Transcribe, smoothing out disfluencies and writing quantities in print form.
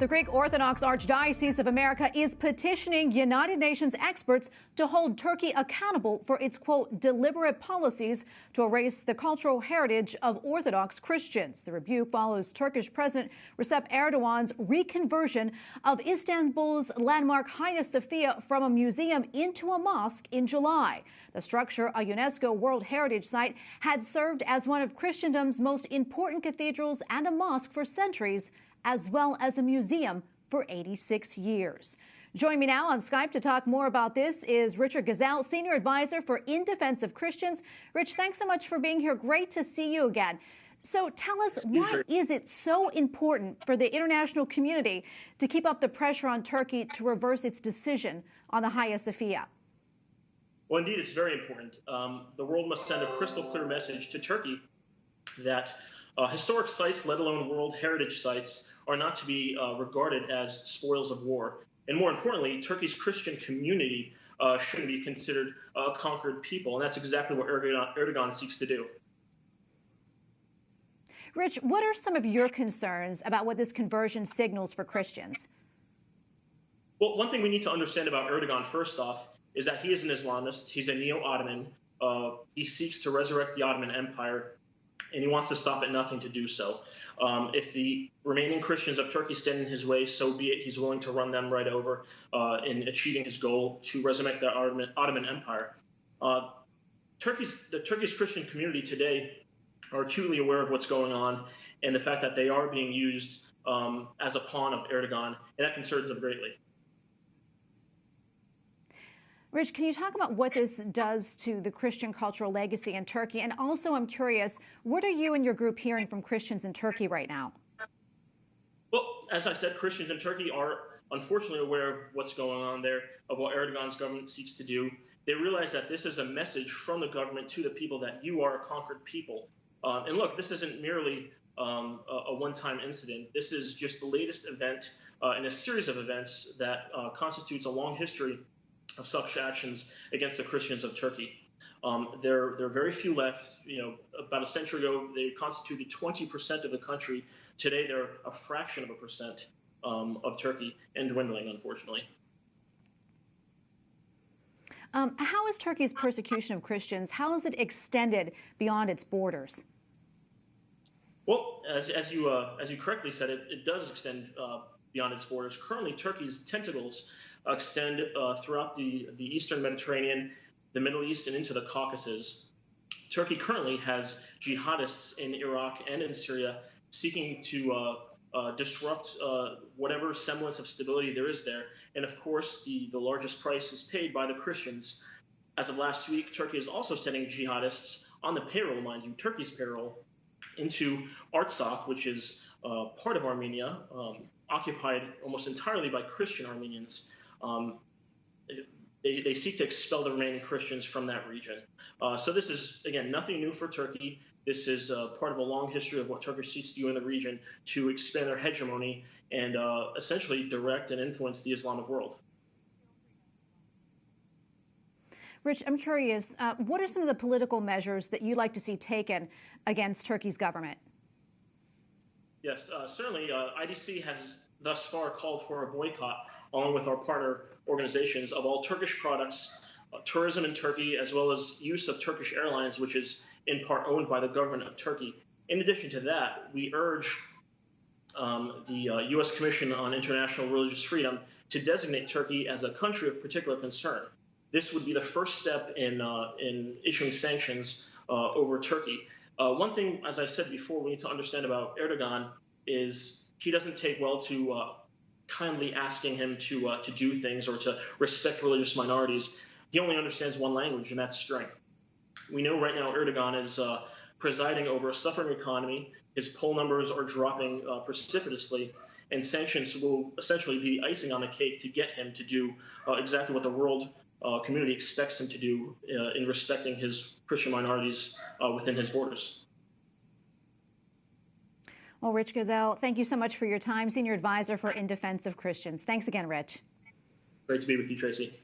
The Greek Orthodox Archdiocese of America is petitioning United Nations experts to hold Turkey accountable for its, quote, deliberate policies to erase the cultural heritage of Orthodox Christians. The rebuke follows Turkish President Recep Erdogan's reconversion of Istanbul's landmark Hagia Sophia from a museum into a mosque in July. The structure, a UNESCO World Heritage Site, had served as one of Christendom's most important cathedrals and a mosque for centuries, as well as a museum for 86 years. Joining me now on Skype to talk more about this is Richard Ghazal, Senior Advisor for In Defense of Christians. Rich, thanks so much for being here. Great to see you again. So tell us, why is it so important for the international community to keep up the pressure on Turkey to reverse its decision on the Hagia Sophia? Well, indeed, it's very important. The world must send a crystal clear message to Turkey that historic sites, let alone World Heritage sites, are not to be regarded as spoils of war. And more importantly, Turkey's Christian community shouldn't be considered a conquered people. And that's exactly what Erdogan seeks to do. Rich, what are some of your concerns about what this conversion signals for Christians? Well, one thing we need to understand about Erdogan, first off, is that he is an Islamist. He's a neo-Ottoman. He seeks to resurrect the Ottoman Empire, and he wants to stop at nothing to do so. If the remaining Christians of Turkey stand in his way, so be it. He's willing to run them right over in achieving his goal to resurrect the Ottoman Empire. The Turkish Christian community today are acutely aware of what's going on and the fact that they are being used as a pawn of Erdogan, and that concerns them greatly. Rich, can you talk about what this does to the Christian cultural legacy in Turkey? And also, I'm curious, what are you and your group hearing from Christians in Turkey right now? Well, as I said, Christians in Turkey are unfortunately aware of what's going on there, of what Erdogan's government seeks to do. They realize that this is a message from the government to the people that you are a conquered people. And look, this isn't merely a one-time incident. This is just the latest event in a series of events that constitutes a long history of such actions against the Christians of Turkey. There are very few left. About a century ago, they constituted 20% of the country. Today, they're a fraction of a percent of Turkey, and dwindling, unfortunately. How is Turkey's persecution of Christians, how is it extended beyond its borders? Well, as you correctly said, it does extend beyond its borders. Currently, Turkey's tentacles extend throughout the eastern Mediterranean, the Middle East, and into the Caucasus. Turkey currently has jihadists in Iraq and in Syria seeking to disrupt whatever semblance of stability there is there. And of course, the largest price is paid by the Christians. As of last week, Turkey is also sending jihadists on the payroll, mind you, Turkey's payroll, into Artsakh, which is part of Armenia, occupied almost entirely by Christian Armenians. They seek to expel the remaining Christians from that region. So this is, again, nothing new for Turkey. This is part of a long history of what Turkey seeks to do in the region to expand their hegemony and essentially direct and influence the Islamic world. Rich, I'm curious, what are some of the political measures that you'd like to see taken against Turkey's government? Yes, certainly. IDC has thus far called for a boycott, along with our partner organizations, of all Turkish products, tourism in Turkey, as well as use of Turkish Airlines, which is in part owned by the government of Turkey. In addition to that, we urge the U.S. Commission on International Religious Freedom to designate Turkey as a country of particular concern. This would be the first step in issuing sanctions over Turkey. One thing, as I said before, we need to understand about Erdogan is he doesn't take well to kindly asking him to do things or to respect religious minorities. He only understands one language, and that's strength. We know right now Erdogan is presiding over a suffering economy. His poll numbers are dropping precipitously, and sanctions will essentially be icing on the cake to get him to do exactly what the world community expects him to do in respecting his Christian minorities within his borders. Well, Rich Ghazal, thank you so much for your time. Senior Advisor for In Defense of Christians. Thanks again, Rich. Great to be with you, Tracy.